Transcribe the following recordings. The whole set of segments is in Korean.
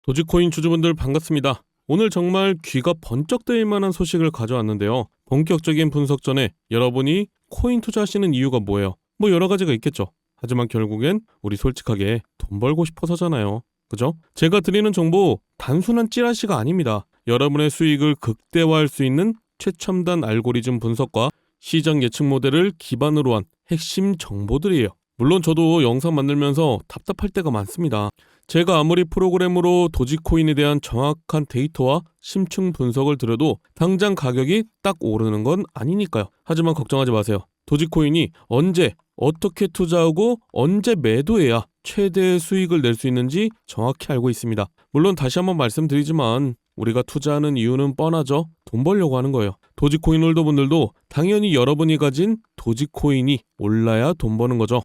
도지코인 주주분들 반갑습니다. 오늘 정말 귀가 번쩍 뜨일 만한 소식을 가져왔는데요. 본격적인 분석 전에 여러분이 코인 투자하시는 이유가 뭐예요? 뭐 여러 가지가 있겠죠. 하지만 결국엔 우리 솔직하게 돈 벌고 싶어서잖아요. 그죠? 제가 드리는 정보 단순한 찌라시가 아닙니다. 여러분의 수익을 극대화할 수 있는 최첨단 알고리즘 분석과 시장 예측 모델을 기반으로 한 핵심 정보들이에요. 물론 저도 영상 만들면서 답답할 때가 많습니다. 제가 아무리 프로그램으로 도지코인에 대한 정확한 데이터와 심층 분석을 들여도 당장 가격이 딱 오르는 건 아니니까요. 하지만 걱정하지 마세요. 도지코인이 언제, 어떻게 투자하고 언제 매도해야 최대의 수익을 낼 수 있는지 정확히 알고 있습니다. 물론 다시 한번 말씀드리지만 우리가 투자하는 이유는 뻔하죠. 돈 벌려고 하는 거예요. 도지코인 홀더분들도 당연히 여러분이 가진 도지코인이 올라야 돈 버는 거죠.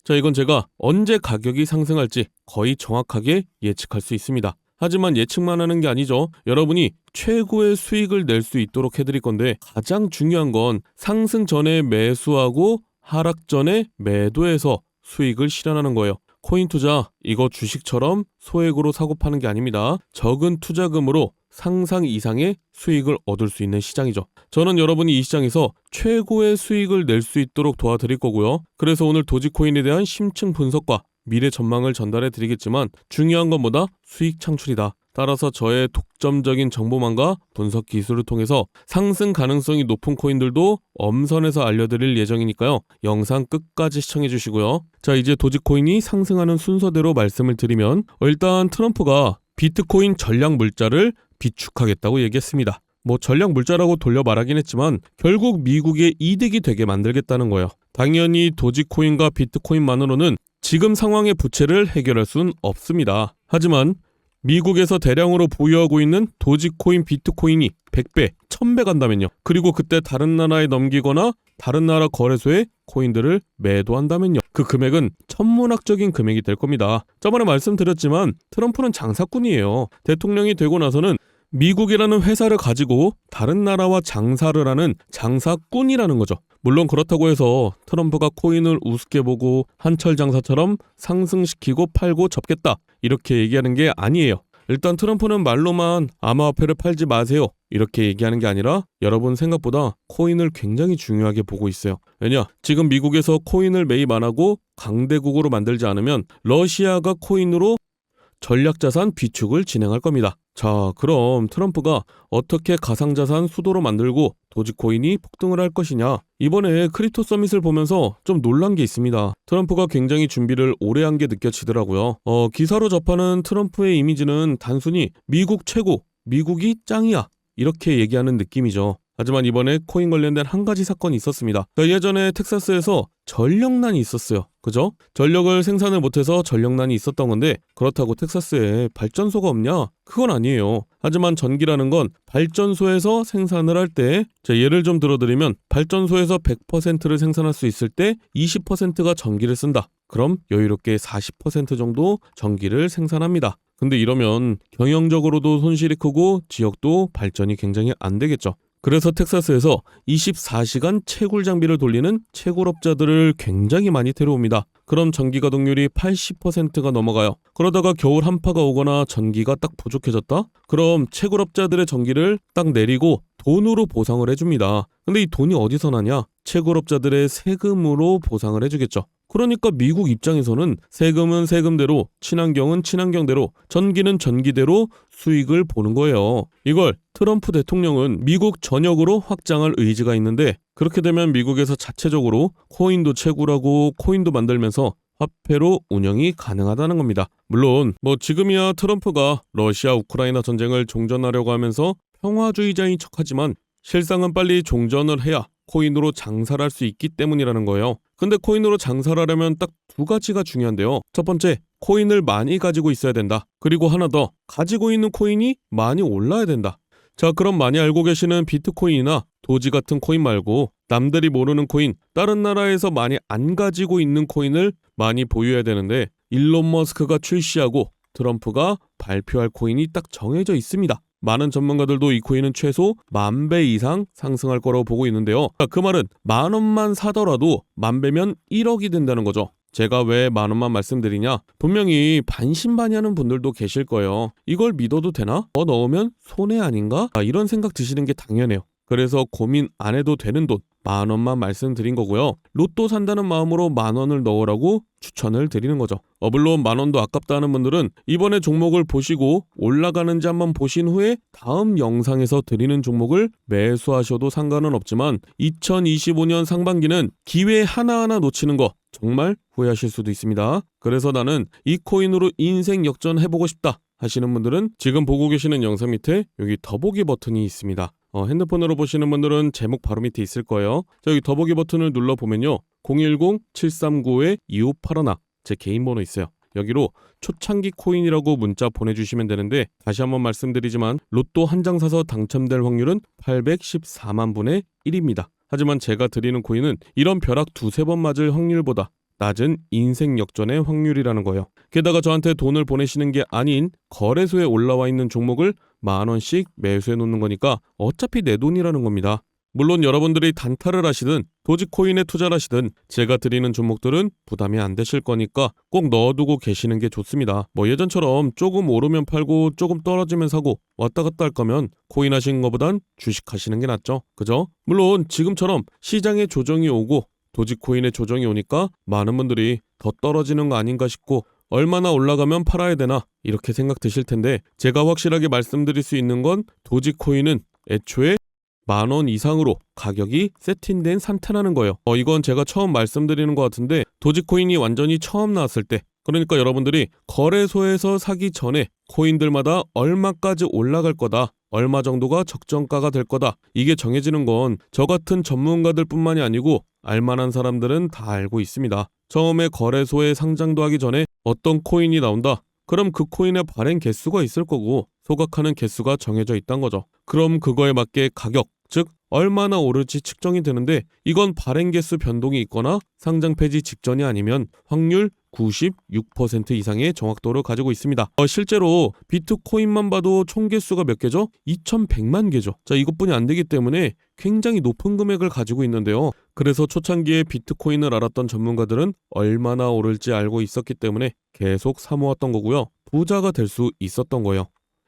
자, 이건 제가 언제 가격이 상승할지 거의 정확하게 예측할 수 있습니다. 하지만 예측만 하는 게 아니죠. 여러분이 최고의 수익을 낼 수 있도록 해드릴 건데 가장 중요한 건 상승 전에 매수하고 하락 전에 매도해서 수익을 실현하는 거예요. 코인 투자, 이거 주식처럼 소액으로 사고 파는 게 아닙니다. 적은 투자금으로 상상 이상의 수익을 얻을 수 있는 시장이죠. 저는 여러분이 이 시장에서 최고의 수익을 낼 수 있도록 도와드릴 거고요. 그래서 오늘 도지코인에 대한 심층 분석과 미래 전망을 전달해 드리겠지만 중요한 것보다 수익 창출이다. 따라서 저의 독점적인 정보망과 분석 기술을 통해서 상승 가능성이 높은 코인들도 엄선해서 알려드릴 예정이니까요. 영상 끝까지 시청해 주시고요. 자, 이제 도지코인이 상승하는 순서대로 말씀을 드리면 일단 트럼프가 비트코인 전략 물자를 비축하겠다고 얘기했습니다. 뭐 전략 물자라고 돌려 말하긴 했지만 결국 미국의 이득이 되게 만들겠다는 거예요. 당연히 도지코인과 비트코인만으로는 지금 상황의 부채를 해결할 순 없습니다. 하지만 미국에서 대량으로 보유하고 있는 도지코인, 비트코인이 100배, 1000배 간다면요. 그리고 그때 다른 나라에 넘기거나 다른 나라 거래소에 코인들을 매도한다면요. 그 금액은 천문학적인 금액이 될 겁니다. 저번에 말씀드렸지만 트럼프는 장사꾼이에요. 대통령이 되고 나서는 미국이라는 회사를 가지고 다른 나라와 장사를 하는 장사꾼이라는 거죠. 물론 그렇다고 해서 트럼프가 코인을 우습게 보고 한철 장사처럼 상승시키고 팔고 접겠다 이렇게 얘기하는 게 아니에요. 일단 트럼프는 말로만 암호화폐를 팔지 마세요 이렇게 얘기하는 게 아니라 여러분 생각보다 코인을 굉장히 중요하게 보고 있어요. 왜냐? 지금 미국에서 코인을 매입 안 하고 강대국으로 만들지 않으면 러시아가 코인으로 전략자산 비축을 진행할 겁니다. 자, 그럼 트럼프가 어떻게 가상자산 수도로 만들고 도지코인이 폭등을 할 것이냐? 이번에 크립토 서밋을 보면서 좀 놀란 게 있습니다. 트럼프가 굉장히 준비를 오래 한 게 느껴지더라고요. 기사로 접하는 트럼프의 이미지는 단순히 미국 최고, 미국이 짱이야 이렇게 얘기하는 느낌이죠. 하지만 이번에 코인 관련된 한 가지 사건이 있었습니다. 예전에 텍사스에서 전력난이 있었어요. 그죠? 전력을 생산을 못해서 전력난이 있었던 건데 그렇다고 텍사스에 발전소가 없냐? 그건 아니에요. 하지만 전기라는 건 발전소에서 생산을 할 때 예를 좀 들어드리면 발전소에서 100%를 생산할 수 있을 때 20%가 전기를 쓴다. 그럼 여유롭게 40% 정도 전기를 생산합니다. 근데 이러면 경영적으로도 손실이 크고 지역도 발전이 굉장히 안 되겠죠. 그래서 텍사스에서 24시간 채굴 장비를 돌리는 채굴업자들을 굉장히 많이 데려옵니다. 그럼 전기 가동률이 80%가 넘어가요. 그러다가 겨울 한파가 오거나 전기가 딱 부족해졌다? 그럼 채굴업자들의 전기를 딱 내리고 돈으로 보상을 해줍니다. 근데 이 돈이 어디서 나냐? 채굴업자들의 세금으로 보상을 해주겠죠. 그러니까 미국 입장에서는 세금은 세금대로, 친환경은 친환경대로, 전기는 전기대로 수익을 보는 거예요. 이걸 트럼프 대통령은 미국 전역으로 확장할 의지가 있는데 그렇게 되면 미국에서 자체적으로 코인도 채굴하고 코인도 만들면서 화폐로 운영이 가능하다는 겁니다. 물론 지금이야 트럼프가 러시아 우크라이나 전쟁을 종전하려고 하면서 평화주의자인 척하지만 실상은 빨리 종전을 해야 코인으로 장사를 할 수 있기 때문이라는 거예요. 근데 코인으로 장사를 하려면 딱 두 가지가 중요한데요. 첫 번째, 코인을 많이 가지고 있어야 된다. 그리고 하나 더, 가지고 있는 코인이 많이 올라야 된다. 자, 그럼 많이 알고 계시는 비트코인이나 도지 같은 코인 말고 남들이 모르는 코인, 다른 나라에서 많이 안 가지고 있는 코인을 많이 보유해야 되는데 일론 머스크가 출시하고 트럼프가 발표할 코인이 딱 정해져 있습니다. 많은 전문가들도 이 코인은 최소 10,000배 이상 상승할 거라고 보고 있는데요. 그 말은 10,000원만 사더라도 10,000배면 1억이 된다는 거죠. 제가 왜 10,000원만 말씀드리냐? 분명히 반신반의하는 분들도 계실 거예요. 이걸 믿어도 되나? 더 넣으면 손해 아닌가? 이런 생각 드시는 게 당연해요. 그래서 고민 안 해도 되는 돈 10,000원만 말씀드린 거고요. 로또 산다는 마음으로 10,000원을 넣으라고 추천을 드리는 거죠. 물론 10,000원도 아깝다 하는 분들은 이번에 종목을 보시고 올라가는지 한번 보신 후에 다음 영상에서 드리는 종목을 매수하셔도 상관은 없지만 2025년 상반기는 기회 하나하나 놓치는 거 정말 후회하실 수도 있습니다. 그래서 나는 이 코인으로 인생 역전 해보고 싶다 하시는 분들은 지금 보고 계시는 영상 밑에 여기 더보기 버튼이 있습니다. 핸드폰으로 보시는 분들은 제목 바로 밑에 있을 거예요. 자, 여기 더보기 버튼을 눌러보면요. 010-739-2581 제 개인 번호 있어요. 여기로 초창기 코인이라고 문자 보내주시면 되는데 다시 한번 말씀드리지만 로또 한 장 사서 당첨될 확률은 814만 분의 1입니다. 하지만 제가 드리는 코인은 이런 벼락 두세 번 맞을 확률보다 낮은 인생 역전의 확률이라는 거예요. 게다가 저한테 돈을 보내시는 게 아닌 거래소에 올라와 있는 종목을 10,000원씩 매수해 놓는 거니까 어차피 내 돈이라는 겁니다. 물론 여러분들이 단타를 하시든 도지코인에 투자를 하시든 제가 드리는 종목들은 부담이 안 되실 거니까 꼭 넣어두고 계시는 게 좋습니다. 예전처럼 조금 오르면 팔고 조금 떨어지면 사고 왔다 갔다 할 거면 코인 하시는 것보단 주식 하시는 게 낫죠. 그죠? 물론 지금처럼 시장에 조정이 오고 도지코인에 조정이 오니까 많은 분들이 더 떨어지는 거 아닌가 싶고 얼마나 올라가면 팔아야 되나 이렇게 생각 드실 텐데 제가 확실하게 말씀드릴 수 있는 건 도지코인은 애초에 10,000원 이상으로 가격이 세팅된 상태라는 거예요. 이건 제가 처음 말씀드리는 것 같은데 도지코인이 완전히 처음 나왔을 때 그러니까 여러분들이 거래소에서 사기 전에 코인들마다 얼마까지 올라갈 거다. 얼마 정도가 적정가가 될 거다. 이게 정해지는 건 저 같은 전문가들 뿐만이 아니고 알만한 사람들은 다 알고 있습니다. 처음에 거래소에 상장도 하기 전에 어떤 코인이 나온다. 그럼 그 코인의 발행 개수가 있을 거고 소각하는 개수가 정해져 있단 거죠. 그럼 그거에 맞게 가격, 즉 얼마나 오를지 측정이 되는데 이건 발행 개수 변동이 있거나 상장 폐지 직전이 아니면 확률 96% 이상의 정확도를 가지고 있습니다. 실제로 비트코인만 봐도 총 개수가 몇 개죠? 2,100만 개죠. 자, 이것뿐이 안 되기 때문에 굉장히 높은 금액을 가지고 있는데요. 그래서 초창기에 비트코인을 알았던 전문가들은 얼마나 오를지 알고 있었기 때문에 계속 사모았던 거고요. 부자가 될 수 있었던 거예요.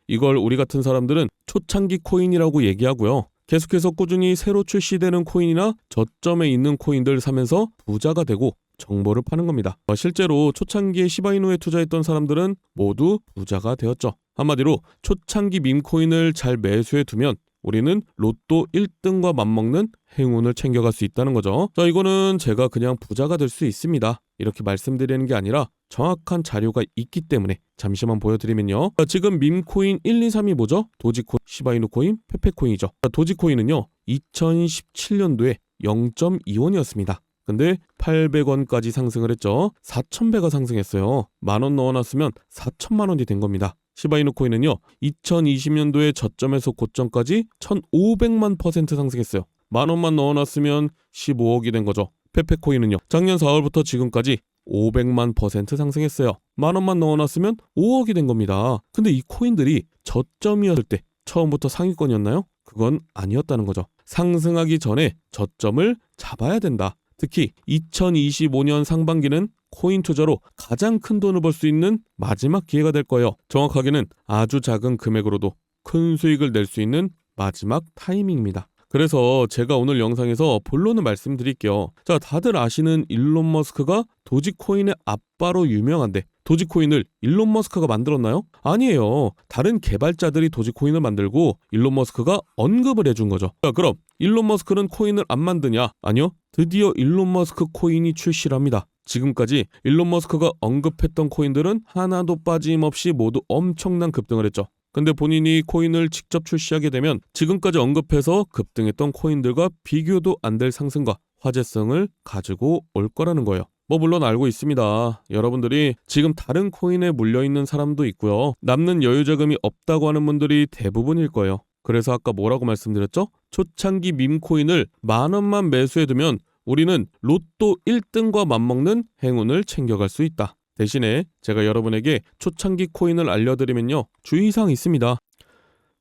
이걸 우리 같은 사람들은 초창기 코인이라고 얘기하고요. 계속해서 꾸준히 새로 출시되는 코인이나 저점에 있는 코인들 사면서 부자가 되고 정보를 파는 겁니다. 실제로 초창기에 시바이누에 투자했던 사람들은 모두 부자가 되었죠. 한마디로 초창기 밈코인을 잘 매수해 두면 우리는 로또 1등과 맞먹는 행운을 챙겨갈 수 있다는 거죠. 자, 이거는 제가 그냥 부자가 될 수 있습니다. 이렇게 말씀드리는 게 아니라 정확한 자료가 있기 때문에 잠시만 보여드리면요. 자, 지금 밈코인 1, 2, 3이 뭐죠? 도지코인, 시바이누 코인, 페페코인이죠. 자, 도지코인은요. 2017년도에 0.2원이었습니다. 근데 800원까지 상승을 했죠. 4,000배가 상승했어요. 10,000원 넣어놨으면 4천만 원이 된 겁니다. 시바이누 코인은요. 2020년도에 저점에서 고점까지 1,500만 % 상승했어요. 10,000원만 넣어놨으면 15억이 된 거죠. 페페코인은요. 작년 4월부터 지금까지 500만 % 상승했어요. 10,000원만 넣어놨으면 5억이 된 겁니다. 근데 이 코인들이 저점이었을 때 처음부터 상위권이었나요? 그건 아니었다는 거죠. 상승하기 전에 저점을 잡아야 된다. 특히 2025년 상반기는 코인 투자로 가장 큰 돈을 벌 수 있는 마지막 기회가 될 거예요. 정확하게는 아주 작은 금액으로도 큰 수익을 낼 수 있는 마지막 타이밍입니다. 그래서 제가 오늘 영상에서 본론을 말씀드릴게요. 자, 다들 아시는 일론 머스크가 도지코인의 아빠로 유명한데 도지코인을 일론 머스크가 만들었나요? 아니에요. 다른 개발자들이 도지코인을 만들고 일론 머스크가 언급을 해준 거죠. 자, 그럼 일론 머스크는 코인을 안 만드냐? 아니요. 드디어 일론 머스크 코인이 출시를 합니다. 지금까지 일론 머스크가 언급했던 코인들은 하나도 빠짐없이 모두 엄청난 급등을 했죠. 근데 본인이 코인을 직접 출시하게 되면 지금까지 언급해서 급등했던 코인들과 비교도 안 될 상승과 화제성을 가지고 올 거라는 거예요. 물론 알고 있습니다. 여러분들이 지금 다른 코인에 물려있는 사람도 있고요. 남는 여유 자금이 없다고 하는 분들이 대부분일 거예요. 그래서 아까 뭐라고 말씀드렸죠? 초창기 밈코인을 10,000원만 매수해두면 우리는 로또 1등과 맞먹는 행운을 챙겨갈 수 있다. 대신에 제가 여러분에게 초창기 코인을 알려드리면요. 주의사항이 있습니다.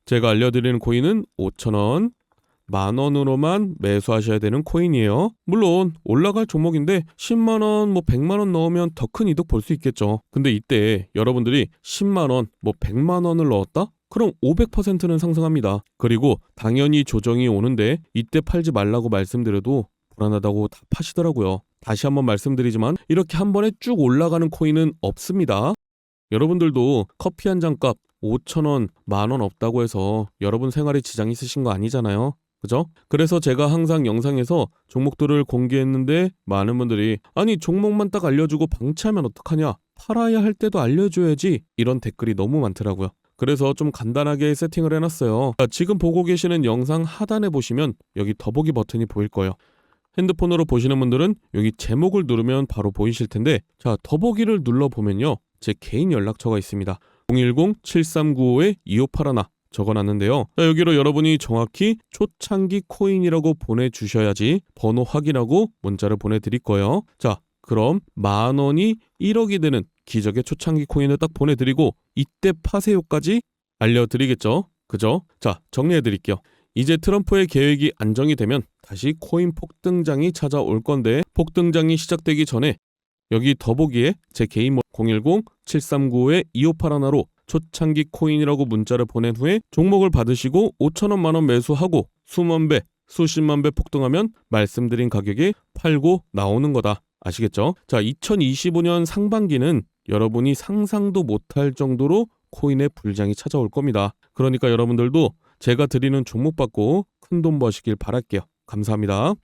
제가 알려드리는 코인은 5,000원, 10,000원으로만 매수하셔야 되는 코인이에요. 물론 올라갈 종목인데 10만원, 100만원 넣으면 더 큰 이득 볼 수 있겠죠. 근데 이때 여러분들이 10만원, 100만원을 넣었다? 그럼 500%는 상승합니다. 그리고 당연히 조정이 오는데 이때 팔지 말라고 말씀드려도 불안하다고 다 파시더라고요. 다시 한번 말씀드리지만 이렇게 한 번에 쭉 올라가는 코인은 없습니다. 여러분들도 커피 한 잔 값 5,000원, 10,000원 없다고 해서 여러분 생활에 지장 있으신 거 아니잖아요. 그죠? 그래서 제가 항상 영상에서 종목들을 공개했는데 많은 분들이 아니 종목만 딱 알려주고 방치하면 어떡하냐? 팔아야 할 때도 알려줘야지. 이런 댓글이 너무 많더라고요. 그래서 좀 간단하게 세팅을 해놨어요. 지금 보고 계시는 영상 하단에 보시면 여기 더보기 버튼이 보일 거예요. 핸드폰으로 보시는 분들은 여기 제목을 누르면 바로 보이실 텐데 자 더보기를 눌러보면요. 제 개인 연락처가 있습니다. 010-7395-2581 적어놨는데요. 자, 여기로 여러분이 정확히 초창기 코인이라고 보내주셔야지 번호 확인하고 문자를 보내드릴 거예요. 자 그럼 10,000원이 1억이 되는 기적의 초창기 코인을 딱 보내드리고 이때 파세요까지 알려드리겠죠. 그죠? 자 정리해드릴게요. 이제 트럼프의 계획이 안정이 되면 다시 코인 폭등장이 찾아올 건데 폭등장이 시작되기 전에 여기 더보기에 제 개인 010-7395-2581로 초창기 코인이라고 문자를 보낸 후에 종목을 받으시고 5,000원 만원 매수하고 수만 배, 수십만 배 폭등하면 말씀드린 가격에 팔고 나오는 거다. 아시겠죠? 자, 2025년 상반기는 여러분이 상상도 못할 정도로 코인의 불장이 찾아올 겁니다. 그러니까 여러분들도 제가 드리는 종목 받고 큰돈 버시길 바랄게요. 감사합니다.